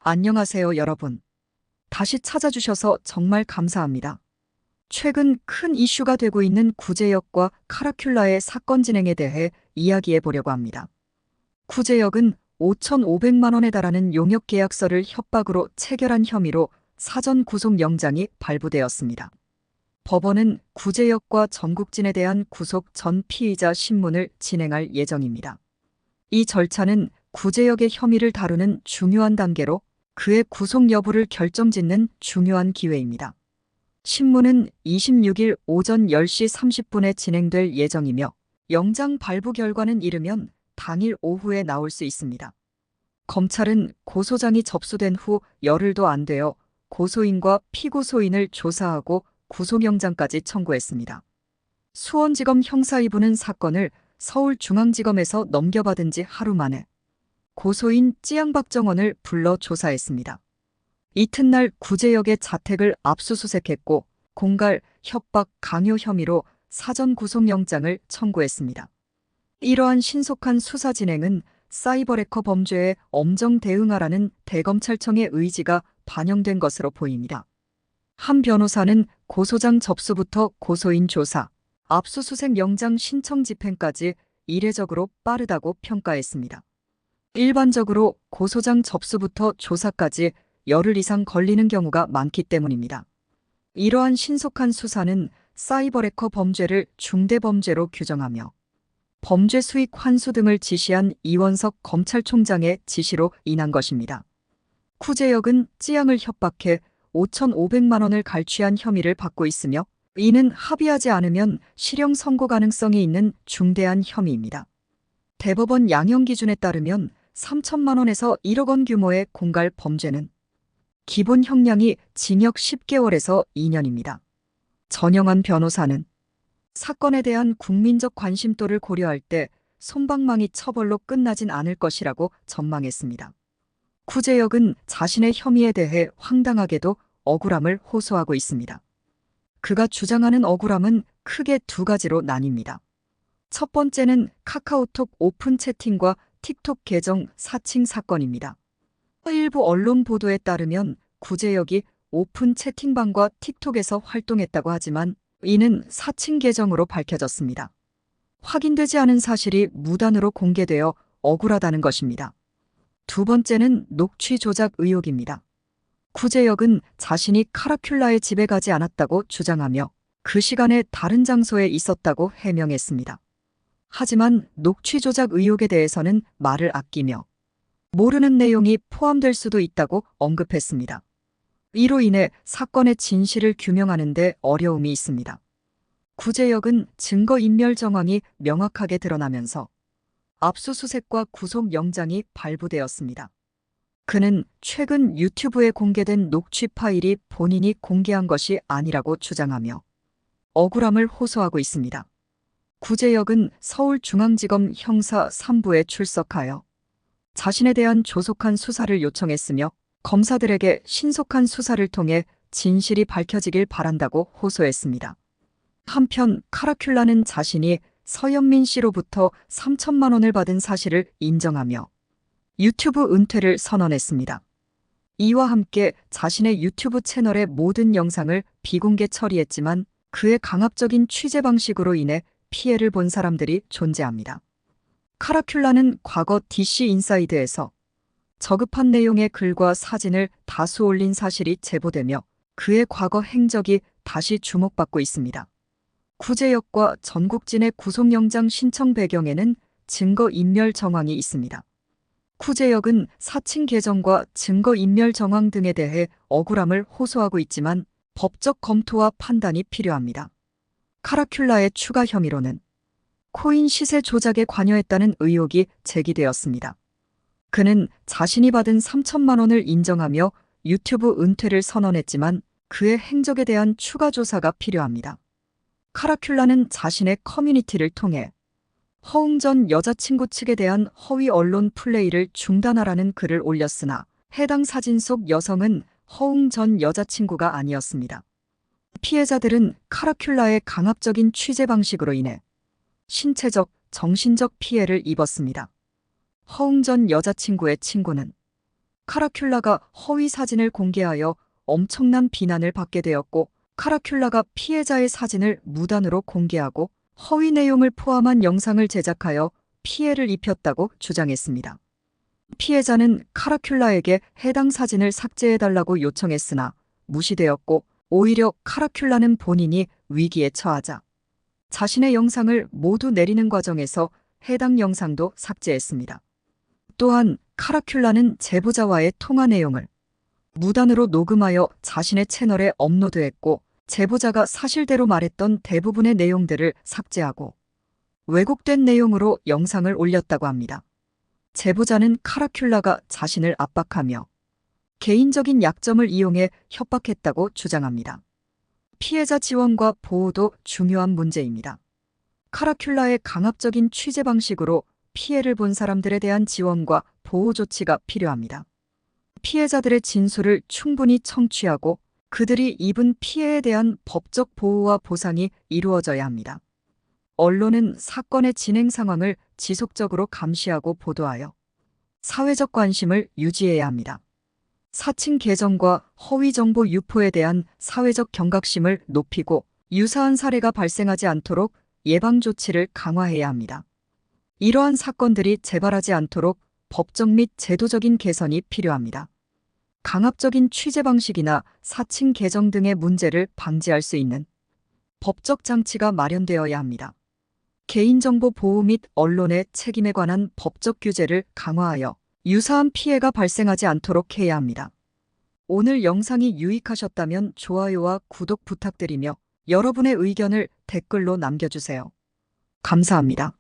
안녕하세요, 여러분. 다시 찾아주셔서 정말 감사합니다. 최근 큰 이슈가 되고 있는 구제역과 카라큘라의 사건 진행에 대해 이야기해 보려고 합니다. 구제역은 5,500만 원에 달하는 용역 계약서를 협박으로 체결한 혐의로 사전 구속 영장이 발부되었습니다. 법원은 구제역과 전국진에 대한 구속 전 피의자 신문을 진행할 예정입니다. 이 절차는 구제역의 혐의를 다루는 중요한 단계로 그의 구속 여부를 결정짓는 중요한 기회입니다. 신문은 26일 오전 10시 30분에 진행될 예정이며 영장 발부 결과는 이르면 당일 오후에 나올 수 있습니다. 검찰은 고소장이 접수된 후 열흘도 안 되어 고소인과 피고소인을 조사하고 구속영장까지 청구했습니다. 수원지검 형사 2부는 사건을 서울중앙지검에서 넘겨받은 지 하루 만에 고소인 찌양박정원을 불러 조사했습니다. 이튿날 구제역의 자택을 압수수색했고 공갈, 협박, 강요 혐의로 사전 구속영장을 청구했습니다. 이러한 신속한 수사 진행은 사이버레커 범죄에 엄정 대응하라는 대검찰청의 의지가 반영된 것으로 보입니다. 한 변호사는 고소장 접수부터 고소인 조사, 압수수색 영장 신청 집행까지 이례적으로 빠르다고 평가했습니다. 일반적으로 고소장 접수부터 조사까지 열흘 이상 걸리는 경우가 많기 때문입니다. 이러한 신속한 수사는 사이버레커 범죄를 중대범죄로 규정하며 범죄 수익 환수 등을 지시한 이원석 검찰총장의 지시로 인한 것입니다. 구제역은 찌양을 협박해 5,500만 원을 갈취한 혐의를 받고 있으며 이는 합의하지 않으면 실형 선고 가능성이 있는 중대한 혐의입니다. 대법원 양형 기준에 따르면 3천만 원에서 1억 원 규모의 공갈 범죄는 기본 형량이 징역 10개월에서 2년입니다. 전영환 변호사는 사건에 대한 국민적 관심도를 고려할 때 솜방망이 처벌로 끝나진 않을 것이라고 전망했습니다. 구제역은 자신의 혐의에 대해 황당하게도 억울함을 호소하고 있습니다. 그가 주장하는 억울함은 크게 두 가지로 나뉩니다. 첫 번째는 카카오톡 오픈 채팅과 틱톡 계정 사칭 사건입니다. 일부 언론 보도에 따르면 구제역이 오픈 채팅방과 틱톡에서 활동했다고 하지만 이는 사칭 계정으로 밝혀졌습니다. 확인되지 않은 사실이 무단으로 공개되어 억울하다는 것입니다. 두 번째는 녹취 조작 의혹입니다. 구제역은 자신이 카라큘라의 집에 가지 않았다고 주장하며 그 시간에 다른 장소에 있었다고 해명했습니다. 하지만 녹취 조작 의혹에 대해서는 말을 아끼며 모르는 내용이 포함될 수도 있다고 언급했습니다. 이로 인해 사건의 진실을 규명하는 데 어려움이 있습니다. 구제역은 증거인멸 정황이 명확하게 드러나면서 압수수색과 구속영장이 발부되었습니다. 그는 최근 유튜브에 공개된 녹취 파일이 본인이 공개한 것이 아니라고 주장하며 억울함을 호소하고 있습니다. 구제역은 서울중앙지검 형사 3부에 출석하여 자신에 대한 조속한 수사를 요청했으며 검사들에게 신속한 수사를 통해 진실이 밝혀지길 바란다고 호소했습니다. 한편 카라큘라는 자신이 서현민 씨로부터 3천만 원을 받은 사실을 인정하며 유튜브 은퇴를 선언했습니다. 이와 함께 자신의 유튜브 채널의 모든 영상을 비공개 처리했지만 그의 강압적인 취재 방식으로 인해 피해를 본 사람들이 존재합니다. 카라큘라는 과거 DC 인사이드에서 저급한 내용의 글과 사진을 다수 올린 사실이 제보되며 그의 과거 행적이 다시 주목받고 있습니다. 구제역과 전국진의 구속영장 신청 배경에는 증거인멸 정황이 있습니다. 구제역은 사칭 계정과 증거인멸 정황 등에 대해 억울함을 호소하고 있지만 법적 검토와 판단이 필요합니다. 카라큘라의 추가 혐의로는 코인 시세 조작에 관여했다는 의혹이 제기되었습니다. 그는 자신이 받은 3천만 원을 인정하며 유튜브 은퇴를 선언했지만 그의 행적에 대한 추가 조사가 필요합니다. 카라큘라는 자신의 커뮤니티를 통해 허웅 전 여자친구 측에 대한 허위 언론 플레이를 중단하라는 글을 올렸으나 해당 사진 속 여성은 허웅 전 여자친구가 아니었습니다. 피해자들은 카라큘라의 강압적인 취재 방식으로 인해 신체적, 정신적 피해를 입었습니다. 허웅 전 여자친구의 친구는 카라큘라가 허위 사진을 공개하여 엄청난 비난을 받게 되었고, 카라큘라가 피해자의 사진을 무단으로 공개하고 허위 내용을 포함한 영상을 제작하여 피해를 입혔다고 주장했습니다. 피해자는 카라큘라에게 해당 사진을 삭제해달라고 요청했으나 무시되었고, 오히려 카라큘라는 본인이 위기에 처하자 자신의 영상을 모두 내리는 과정에서 해당 영상도 삭제했습니다. 또한 카라큘라는 제보자와의 통화 내용을 무단으로 녹음하여 자신의 채널에 업로드했고, 제보자가 사실대로 말했던 대부분의 내용들을 삭제하고 왜곡된 내용으로 영상을 올렸다고 합니다. 제보자는 카라큘라가 자신을 압박하며 개인적인 약점을 이용해 협박했다고 주장합니다. 피해자 지원과 보호도 중요한 문제입니다. 카라큘라의 강압적인 취재 방식으로 피해를 본 사람들에 대한 지원과 보호 조치가 필요합니다. 피해자들의 진술을 충분히 청취하고 그들이 입은 피해에 대한 법적 보호와 보상이 이루어져야 합니다. 언론은 사건의 진행 상황을 지속적으로 감시하고 보도하여 사회적 관심을 유지해야 합니다. 사칭 계정과 허위 정보 유포에 대한 사회적 경각심을 높이고 유사한 사례가 발생하지 않도록 예방 조치를 강화해야 합니다. 이러한 사건들이 재발하지 않도록 법적 및 제도적인 개선이 필요합니다. 강압적인 취재 방식이나 사칭 계정 등의 문제를 방지할 수 있는 법적 장치가 마련되어야 합니다. 개인정보 보호 및 언론의 책임에 관한 법적 규제를 강화하여 유사한 피해가 발생하지 않도록 해야 합니다. 오늘 영상이 유익하셨다면 좋아요와 구독 부탁드리며 여러분의 의견을 댓글로 남겨주세요. 감사합니다.